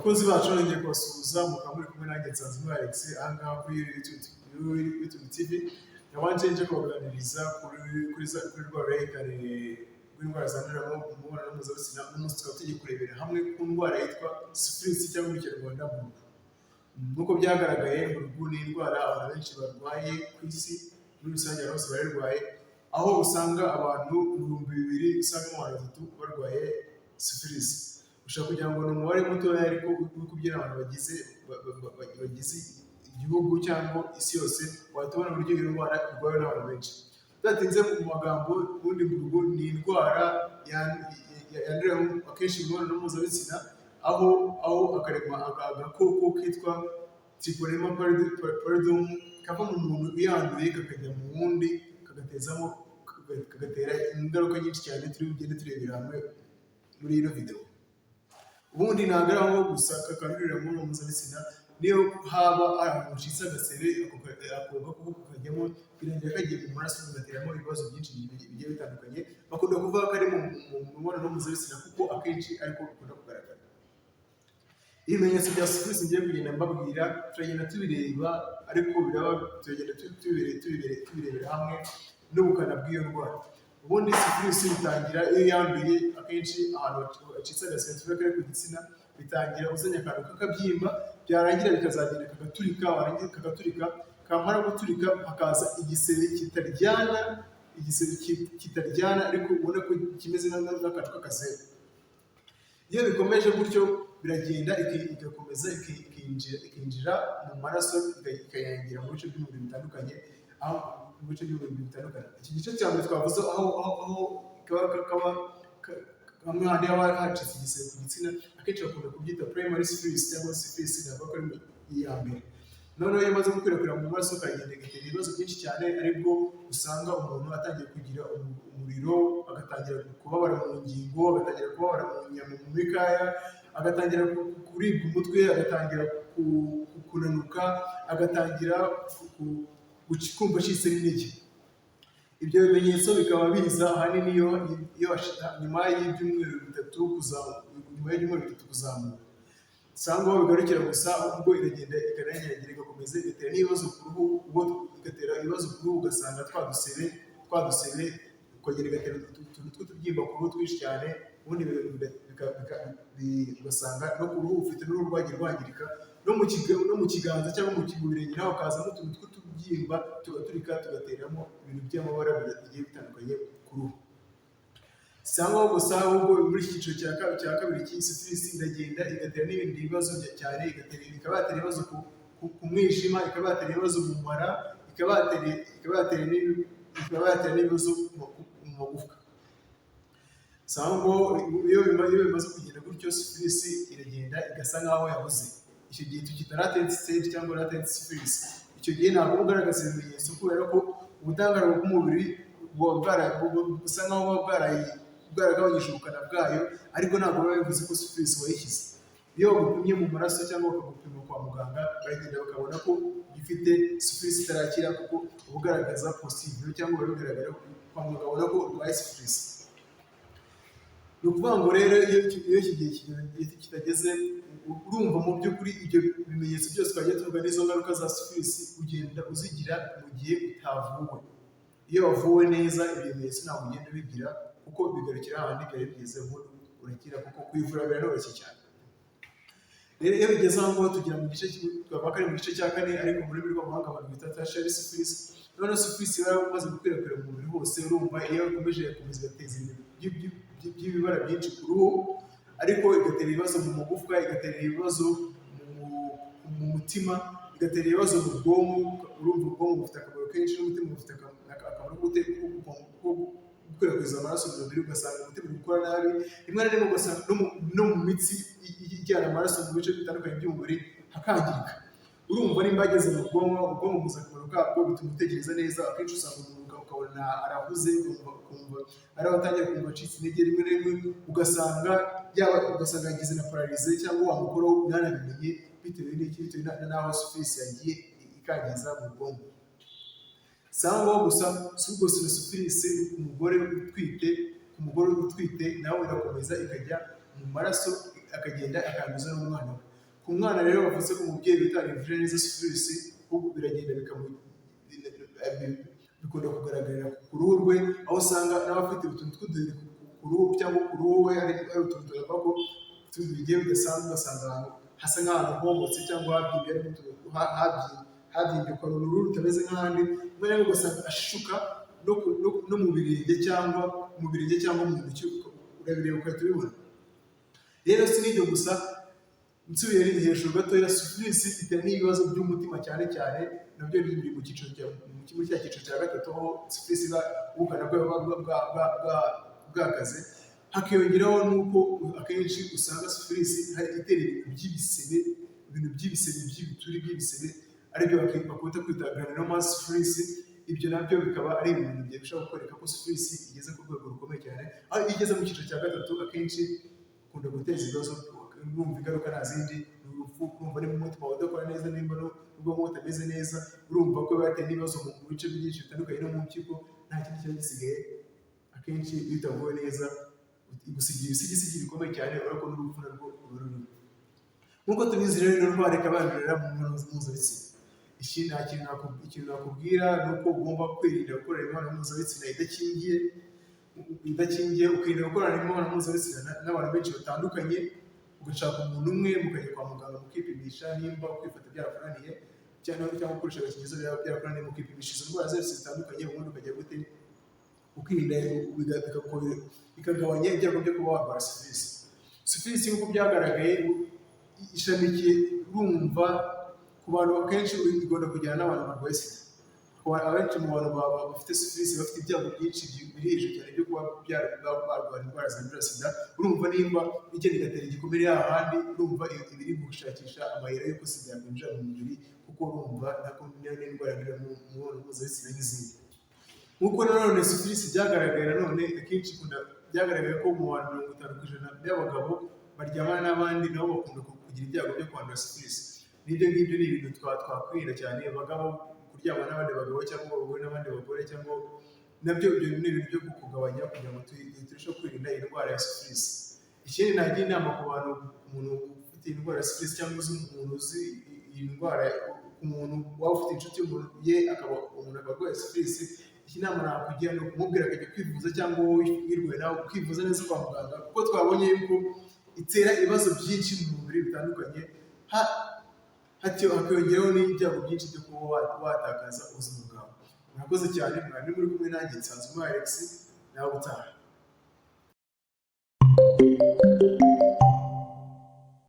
Abakozi bacu nongeye kubasuhuza mukaba muri kumwe nanjye Nsanzwe Alex ahangaha kuri YouTube TV. Nabanje nje kubaganiriza kuri rwa rekare rw'indwara zandurira mu mibonano mpuzabitsina. Umunsi tukaba tugiye kurebera hamwe ku ndwara yitwa Syphilis cyangwa mu kinyarwanda Mburugu. Nk'uko byagaragaye, Mburugu ni indwara abantu benshi barwaye ku isi, muri rusange bose bararwaye, aho usanga abantu 2000 usanga abantu 3 barwaye Syphilis. Ushaka kugira ngo ni umubare mutoya ariko kubyira abantu bagize igihugu cyangwa isi yose, watubona uburyo iyo ndwara irwaye n'abantu benshi. Tudatinze mu magambo, ubundi Mburugu ni indwara yandurira akenshi mu mibonano mpuzabitsina, aho agakoko kitwa Trichoderma pallidum kava mu muntu uyanduye kakajya mu wundi kagatera ingaruka nyinshi cyane turi bugende turebera hamwe muri ino video. Ubundi ntabwo ari aho gusa kakandurira mu mibonano mpuzabitsina, niyo haba ahantu hacitse agasebe ako gakoko kakajyamo birangira kagiye mu maraso kagateramo ibibazo byinshi bigiye bitandukanye. Bakunda kuvuga ko ari mu mibonano mpuzabitsina kuko akenshi ariko bikunda kugaragara. Ibimenyetso bya Syphilis ngiye kugenda mbabwira, turagenda tubireba ariko turagenda tubirebera hamwe n'ubukana bw'iyo ndwara. Ubundi Syphilis bitangira iyo yanduye akenshi ahantu hacitse agasebe tuvuga kari ku gitsina, bitangira uzanye akantu k'akabyimba, byarangira bikazagenda kagaturika, kamara guturika hakaza igisebe kitaryana ariko ubona ko kimeze nk'akantu k'akasebe. Iyo bikomeje gutyo biragenda igakomeza ikinjira mu maraso, ikayangira mu bice by'umubiri bitandukanye, Iki gice cya mbere twavuze aho hamwe handi haba hacitse igisebe ku gitsina, akenshi bakunda kubyita primary syphilis cyangwa syphilis, ntabwo ari iya mbere. Noneho iyo imaze gukwirakwira mu maraso ikagenda igatera ibibazo byinshi cyane, aribwo usanga umuntu atangiye kugira umuriro, agatangira kubabara mu ngingo, agatangira kubabara mu nyama, mu mikaya, agatangira kuribwa umutwe, agatangira kunanuka, agatangira kumva acitse n'intege. Ibyo bimenyetso bikaba biza ahanini nyuma y'ibyumweru bitatu kuzamura. Usanga aho bigarukira gusa ubwo iragenda ikanyanyagira, igakomeza igatera n'ibibazo ku ruhu, ugasanga twadusebe ukongera igatera utuntu tw'utubyimba ku ruhu twinshi cyane, ubundi ugasanga no ku ruhu ufite n'uruhu rwagiye rwangirika, no mu kiganza cyangwa mu birenge naho hakazamo utuntu tw'utubyimba tugaturika, tugateramo ibintu by'amabara bigiye bitandukanye ku ruhu. Cyangwa gusa ahubwo muri iki cyiciro cya kabiri cy'iyi Syphilis iragenda igatera n'ibindi bibazo cyane, ikaba yatera ibibazo ku mwijima, ikaba yatera ibibazo mu mara, ikaba yatera n'ibibazo mu magufwa. Cyangwa iyo bimaze kugenda gutyo, Syphilis iragenda igasa nk'aho yabuze. Icyo gihe tukita latent stage cyangwa latent Syphilis. Icyo gihe ntabwo bugaragaza ibimenyetso kubera ko ubudahangarwa bw'umubiri busa nk'aho bwaragabanyije ubukana bwayo, ariko ntabwo biba bivuze ko Syphilis wayikize. Iyo bagupimye mu maraso cyangwa bakagupima kwa muganga, baragenda bakabona ko gifite Syphilis itarakira, kuko ubugaragaza positive cyangwa bigaragara kwa muganga babona ko urwaye Syphilis. Ni ukuvuga ngo rero iyo iki gihe kitageze, urumva mu by'ukuri ibyo bimenyetso byose twagiye tuvuga n'izo ngaruka za Syphilis ugenda uzigira mu gihe utavuwe. Iyo wavuwe neza ibimenyetso ntabwo ugenda ubigira, kuko bigarukira ahandi byari bigeze urakira, kuko kwivura biroroshye cyane. Rero iyo bigeze aho ngaho tugera mu gice twabakari mu gice cya kane, ariko muri rurimi rw'amahanga abantu bita tertiary Syphilis. Noneho Syphilis iba yamaze gukwirakwira mu mubiri hose, urumva iyo ikomeje igateza ibintu by'ibibara byinshi ku ruhu, ariko igatera ibibazo mu magufwa, igatera ibibazo mu mutima, igatera ibibazo mu bwonko. Urumva ubwonko bufite akamaro kenshi, n'umutima ufite akamaro ko gukwirakwiza amaraso mu mubiri, ugasanga umutima uri gukora nabi, rimwe na rimwe ugasanga no mu mitsi ijyana amaraso mu bice bitandukanye by'umubiri hakangirika. Urumva nimba ageze mu bwonko buza akamaro kabwo, bituma utekereza neza. Akenshi usanga umuntu ukabona arahuze, ukumva ari abatangira kumva acitse intege, rimwe na rimwe ugasanga yagize na pararize cyangwa wamukoro ntanabimenye, bitewe n'aho Syphilis yagiye ikangiza mu bwonko. Cyangwa gusa si ubwo Syphilis ku mugore utwite nawe irakomeza ikajya mu maraso, akagenda akanduza n'umwana we. Ku mwana rero wavutse ku mubyeyi bitarivuje neza syphilis, ahubwo biragenda bikunda kugaragarira ku ruhu rwe, aho usanga n'abafite utuntu tw'uduheri ku ruhu cyangwa ku ruhu we ari utuntu tuvuga ko bigiye bidasanzwe, ugasanga ahantu hasa nk'ahantu homotse cyangwa habyimbye ukuntu uruhu rutameze nk'ahandi, rimwe na rimwe ugasanga ashishuka no mu birenge cyangwa mu ntoki, urabireba ugahita ubibona. Rero si n'ibyo gusa, nsubiye hejuru gatoya, syphilis ifite n'ibibazo by'umutima cyane cyane, nabyo biri mu cyiciro cya gatatu, aho syphilis iba ubukana bwayo bwakaze. Hakiyongeraho n'uko akenshi usanga syphilis itera ibintu by'ibisebe by'ibituri by'ibisebe, aribyo bakunda kwita granulomatous syphilis. Ibyo nabyo bikaba ari ibintu bishobora kukwereka ko syphilis igeze ku rwego rukomeye cyane, aho igeze mu cyiciro cya gatatu akenshi ikunda guteza ibibazo, urumva ingaruka nta zindi, ni urupfu, urumva niba umutima udakora neza, nimba n'ubwonko butameze neza, urumva ko bateye n'ibibazo mu bice byinshi bitandukanye no mu mpyiko, nta kindi kiba gisigaye. Akenshi iyo utavuwe neza igusigira ibisigisigi bikomeye cyane, urabona ko n'urupfu narwo rurimo. Nk'uko tubizi rero, ino ndwara ikaba yandurira mu mibonano mpuzabitsina. Ikintu nakubwira ni uko ugomba kwirinda gukora imibonano mpuzabitsina idakingiye, ukirinda gukorana imibonano mpuzabitsina n'abantu benshi batandukanye, ugashaka umuntu umwe mukajya kwa muganga mukipimisha nimba kwifata byarakunaniye cyangwa gukoresha agakingirizo byarakunaniye, mukipimisha izo ndwara zose zitandukanye, ubundi ukajya gute ukirinda, bikagabanya ibyago byo kuba warwara syphilis. Syphilis nk'uko byagaragaye ishamikiye, urumva ku bantu akenshi igomba kujyana n'abantu barwaye sida. Abenshi mu bantu bafite syphilis bafite ibyago byinshi biri hejuru cyane byo kuba barwara indwara zandurira sida. Urumva nimba igenda igatera igikomere hahandi, urumva ibiri gushakisha amayira y'uko sida yakwinjira mu mubiri, kuko urumva nako n'indwara yandurira mu mibonano mpuzabitsina n'izindi. Nk'uko nanone syphilis byagaragaye, nanone akenshi byagaragaye ko mu bantu 50% by'abagabo baryamana n'abandi nabo bakunda kugira ibyago byo kwandura syphilis. N'ibyo ngibyo ni ibintu twakwirinda cyane, abagabo kuryamana n'abandi bagabo cyangwa abagore n'abandi bagore, cyangwa nabyo ibyo ni ibintu byo kugabanya kugira ngo turusheho kwirinda iyi ndwara ya syphilis. Ikindi nagira inama ku bantu, umuntu ufite iyi ndwara ya syphilis cyangwa umuntu uzi iyi ndwara, umuntu waba ufite inshuti ye akaba umuntu arwaye syphilis, iki nama nakugira ni ukumubwira akajya kwivuza, cyangwa wowe wirwaye nawe ukivuza neza kwa muganga, kuko twabonye yuko itera ibibazo byinshi mu mubiri bitandukanye, hakiyongeraho n'ibyago byinshi byo kuba watakaza ubuzima bwawe. Murakoze cyane, mwari muri kumwe nanjye Nsanzumuha Alex, nawe utaha.